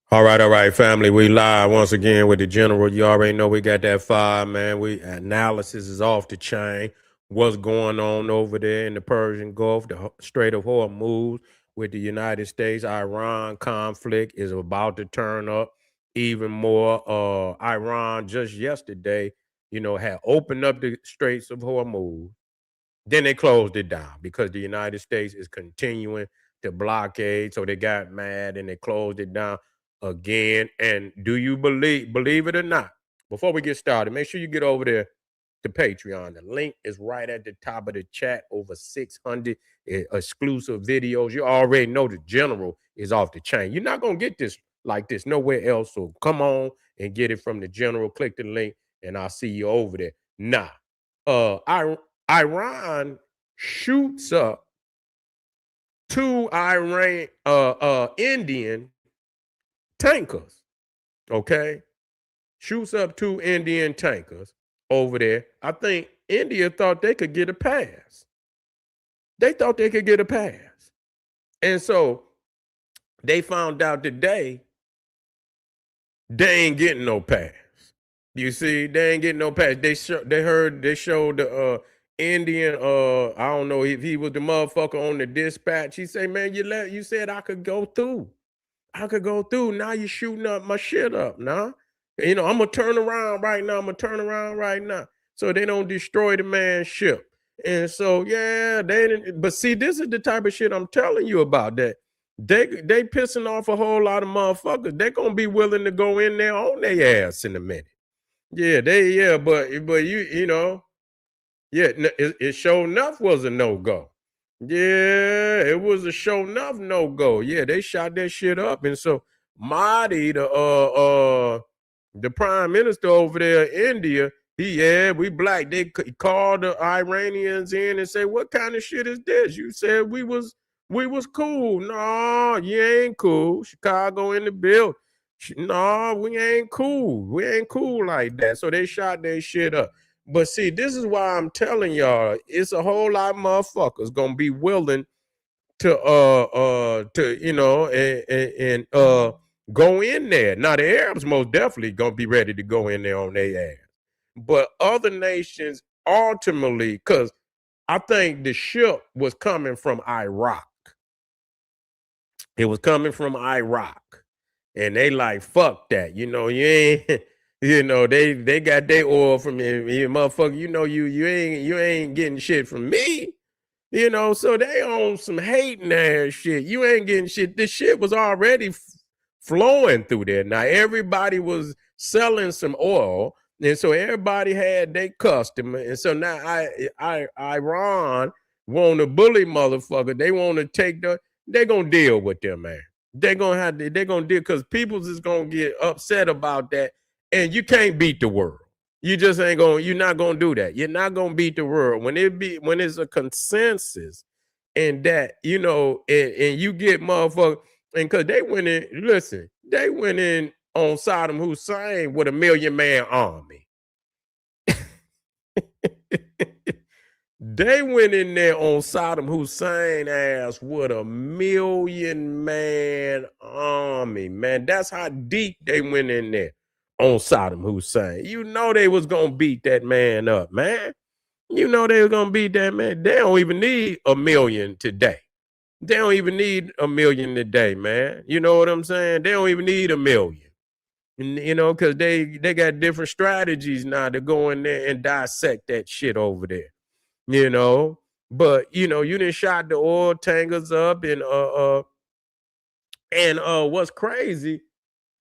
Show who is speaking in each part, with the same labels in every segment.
Speaker 1: All right, family. We live once again with the general. You already know we got that fire, man. We analysis is off the chain. What's going on over there in the Persian Gulf, the Strait of Hormuz with the United States Iran conflict is about to turn up even more. Iran just yesterday, had opened up the Straits of Hormuz, then they closed it down because the United States is continuing to blockade. So they got mad and they closed it down again. And do you believe it or not? Before we get started, make sure you get over there to Patreon. The link is right at the top of the chat. Over 600 exclusive videos. You already know the general is off the chain. You're not gonna get this like this nowhere else. So come on and get it from the general. Click the link, and I'll see you over there. Nah, Iran shoots up two Indian tankers. Okay, shoots up two Indian tankers over there. I think India thought they could get a pass. They thought they could get a pass, and so they found out today they ain't getting no pass. You see, they ain't getting no pass. They showed the Indian, I don't know if he was the motherfucker on the dispatch. He say, man, you said I could go through. I could go through. Now you're shooting up my shit up now. I'm gonna turn around right now. I'm gonna turn around right now. So they don't destroy the man's ship. And so yeah, they didn't, but see, this is the type of shit I'm telling you about that. They pissing off a whole lot of motherfuckers. They're gonna be willing to go in there on their ass in a minute. But yeah, it sure enough was a no-go. Yeah, it was a show enough no-go. Yeah, they shot that shit up. And so Mahdi, the prime minister over there in India, we black. He called the Iranians in and said, what kind of shit is this? You said we was cool. No, you ain't cool. Chicago in the bill. No, we ain't cool. We ain't cool like that. So they shot their shit up. But see, this is why I'm telling y'all, it's a whole lot of motherfuckers gonna be willing to go in there. Now the Arabs most definitely gonna be ready to go in there on their ass. But other nations ultimately, because I think the ship was coming from Iraq. It was coming from Iraq. And they like, fuck that. You ain't, they got their oil from you, motherfucker. You ain't getting shit from me. So they on some hating ass shit. You ain't getting shit. This shit was already flowing through there. Now everybody was selling some oil, and so everybody had their customer. And so now Iran want to bully motherfucker. They want to take they're gonna deal with them, man. They're gonna deal because people is gonna get upset about that, and you can't beat the world. You're not gonna do that. You're not gonna beat the world when it's a consensus and that, and you get motherfucker, and because they went in on Saddam Hussein with a 1,000,000-man army. They went in there on Saddam Hussein ass with a 1,000,000-man army, man. That's how deep they went in there on Saddam Hussein. They was gonna beat that man up, man. They were gonna beat that man. They don't even need 1,000,000 today. They don't even need 1,000,000 today, man. You know what I'm saying? They don't even need 1,000,000. And, because they got different strategies now to go in there and dissect that shit over there. you know. But you didn't shot the oil tankers up, and what's crazy,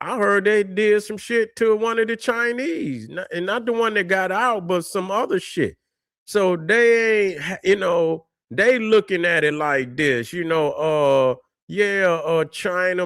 Speaker 1: I heard they did some shit to one of the Chinese, and not the one that got out, but some other shit. So they ain't, they looking at it like this, China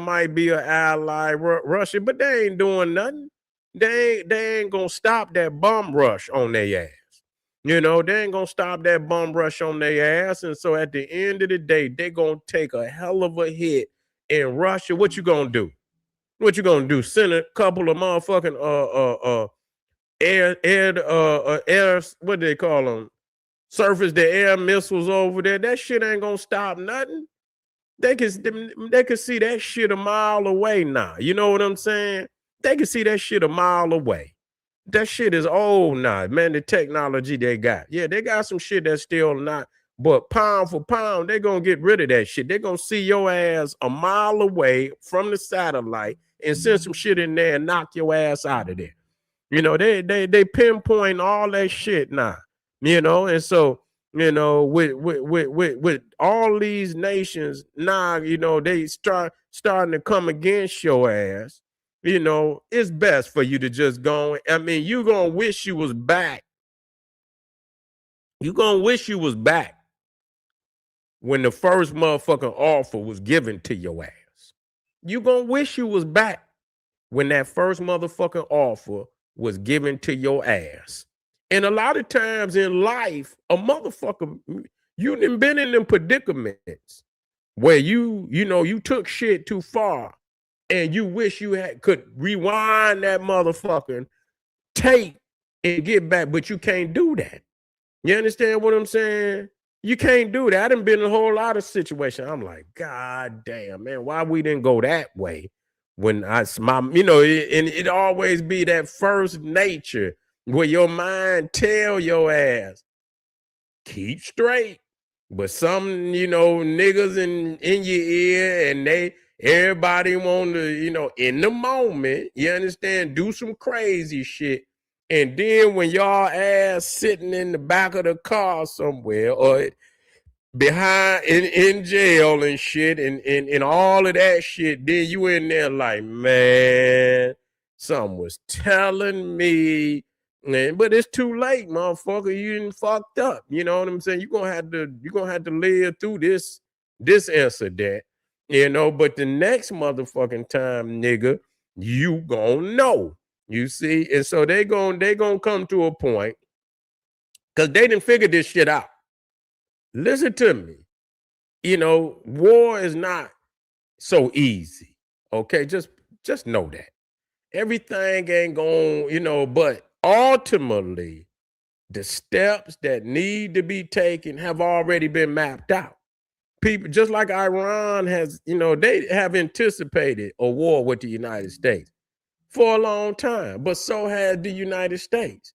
Speaker 1: might be an ally, Russia, but they ain't doing nothing. They ain't gonna stop that bomb rush on their ass. They ain't gonna stop that bomb rush on their ass. And so at the end of the day, they gonna take a hell of a hit in Russia. What you gonna do? What you gonna do? Send a couple of motherfucking air, what do they call them? Surface the air missiles over there. That shit ain't gonna stop nothing. They can see that shit a mile away now. You know what I'm saying? They can see that shit a mile away. That shit is old now, man. The technology they got. Yeah, they got some shit that's still not, but pound for pound, they're gonna get rid of that shit. They're gonna see your ass a mile away from the satellite and send some shit in there and knock your ass out of there. You know, they pinpoint all that shit now. You know, and so with all these nations now, you know, they starting to come against your ass. You know, it's best for you to just go. I mean, you gonna wish you was back. You gonna wish you was back when the first motherfucking offer was given to your ass. You gonna wish you was back when that first motherfucking offer was given to your ass. And a lot of times in life, a motherfucker, you done been in them predicaments where you took shit too far and you wish you could rewind that motherfucking tape and get back, but you can't do that. You understand what I'm saying? You can't do that. I done been in a whole lot of situations. I'm like, God damn, man, why we didn't go that way? When it always be that first nature where your mind tell your ass, keep straight. But some, niggas in your ear and everybody want to, in the moment, you understand, do some crazy shit. And then when y'all ass sitting in the back of the car somewhere or behind in jail and shit and all of that shit, then you in there like, man, something was telling me, man, but it's too late, motherfucker. You done fucked up. You know what I'm saying? You're gonna have to live through this incident, but the next motherfucking time, nigga, you gonna know. You see, and so they gonna come to a point because they didn't figure this shit out. Listen to me. War is not so easy. Okay, just know that. Everything ain't going, but ultimately the steps that need to be taken have already been mapped out. People just like Iran has, they have anticipated a war with the United States for a long time, but so has the United States.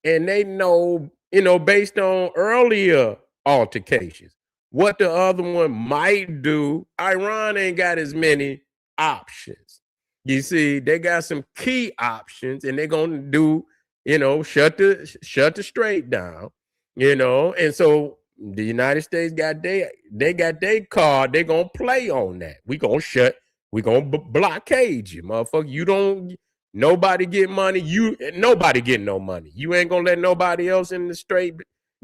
Speaker 1: And they know, based on earlier altercations, what the other one might do. Iran ain't got as many options. You see, they got some key options, and they're gonna do, shut the strait down, and so the United States got their card. They're gonna play on that. We gonna blockade you, motherfucker. Nobody get money. Nobody get no money. You ain't gonna let nobody else in the strait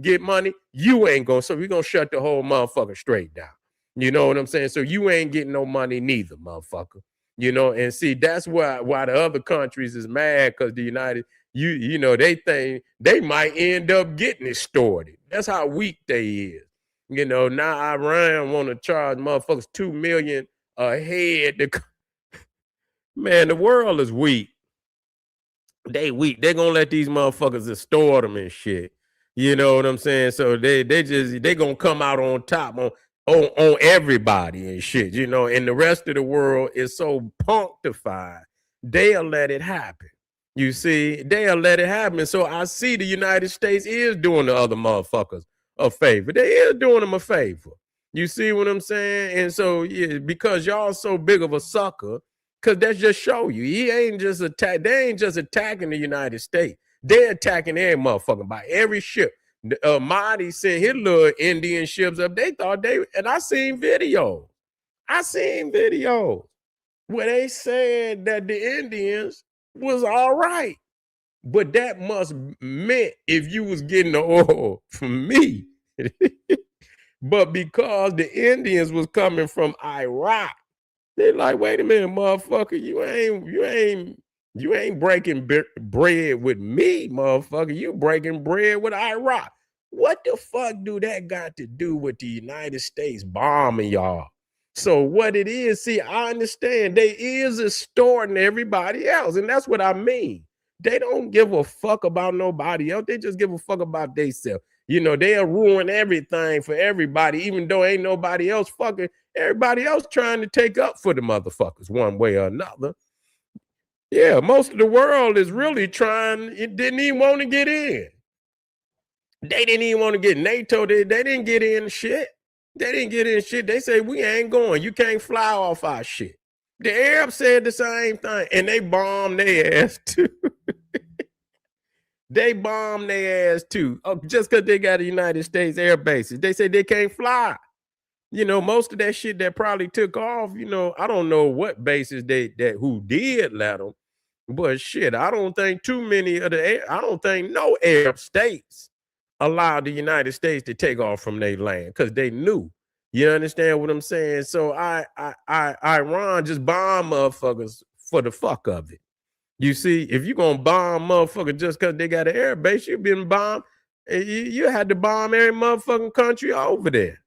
Speaker 1: get money. You ain't gonna. So we gonna shut the whole motherfucker strait down. You know what I'm saying? So you ain't getting no money neither, motherfucker. And see, that's why the other countries is mad because the United, they think they might end up getting extorted. That's how weak they is. Now Iran want to charge motherfuckers $2 million a head. Man, the world is weak. They weak. They gonna let these motherfuckers extort them and shit. You know what I'm saying? So they gonna come out on top on everybody and shit. And the rest of the world is so punctified. They'll let it happen. You see, they'll let it happen. So I see the United States is doing the other motherfuckers a favor. They is doing them a favor. You see what I'm saying? And so yeah, because y'all so big of a sucker. Because that just show you, they ain't just attacking the United States. They're attacking every motherfucker by every ship. Mahdi sent his little Indian ships up. They thought and I seen videos. Where they said that the Indians was all right. But that must meant if you was getting the oil from me. But because the Indians was coming from Iraq, they like, wait a minute, motherfucker, you ain't breaking bread with me, motherfucker. You breaking bread with Iraq. What the fuck do that got to do with the United States bombing y'all? So what it is, see, I understand they is extorting everybody else, and that's what I mean. They don't give a fuck about nobody else. They just give a fuck about themselves. They'll ruin everything for everybody, even though ain't nobody else fucking. Everybody else trying to take up for the motherfuckers one way or another. Yeah, most of the world is really trying, it didn't even want to get in. They didn't even want to get NATO. They didn't get in shit. They didn't get in shit. They say, we ain't going. You can't fly off our shit. The Arabs said the same thing, and they bombed their ass too. They bombed their ass too, just because they got a United States air bases. They say they can't fly. You know, most of that shit that probably took off, you know, I don't know what bases who did let them, but shit, I don't think too many of I don't think no Arab states allowed the United States to take off from their land because they knew. You understand what I'm saying? So Iran just bomb motherfuckers for the fuck of it. You see, if you're gonna bomb motherfucker just because they got an air base, you've been bombed. You had to bomb every motherfucking country over there.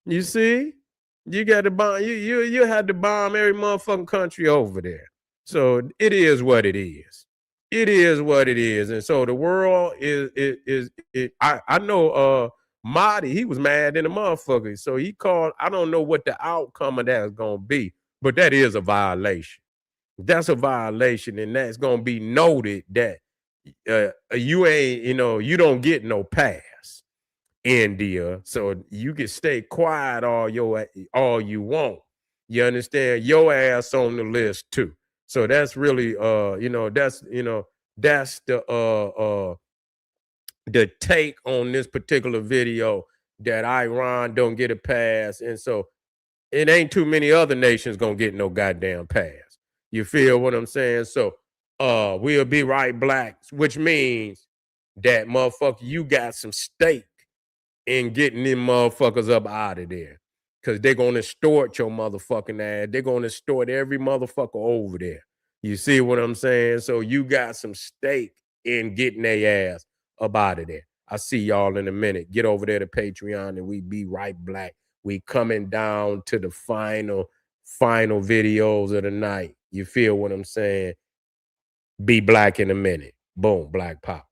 Speaker 1: You see, you got to bomb. You had to bomb every motherfucking country over there. So it is what it is. It is what it is. And so the world is. I know. Marty, he was mad in the motherfucker. So he called. I don't know what the outcome of that is gonna be, but that is a violation. That's a violation, and that's gonna be noted that you ain't, you don't get no pass, India. So you can stay quiet all you want. You understand? Your ass on the list too. So that's really that's the take on this particular video, that Iran don't get a pass, and so it ain't too many other nations gonna get no goddamn pass. You feel what I'm saying? So we'll be right black, which means that motherfucker, you got some stake in getting them motherfuckers up out of there. Cause they're gonna extort your motherfucking ass. They're gonna extort every motherfucker over there. You see what I'm saying? So you got some stake in getting their ass up out of there. I see y'all in a minute. Get over there to Patreon and we be right black. We coming down to the final videos of the night. You feel what I'm saying? Be black in a minute. Boom, black pop.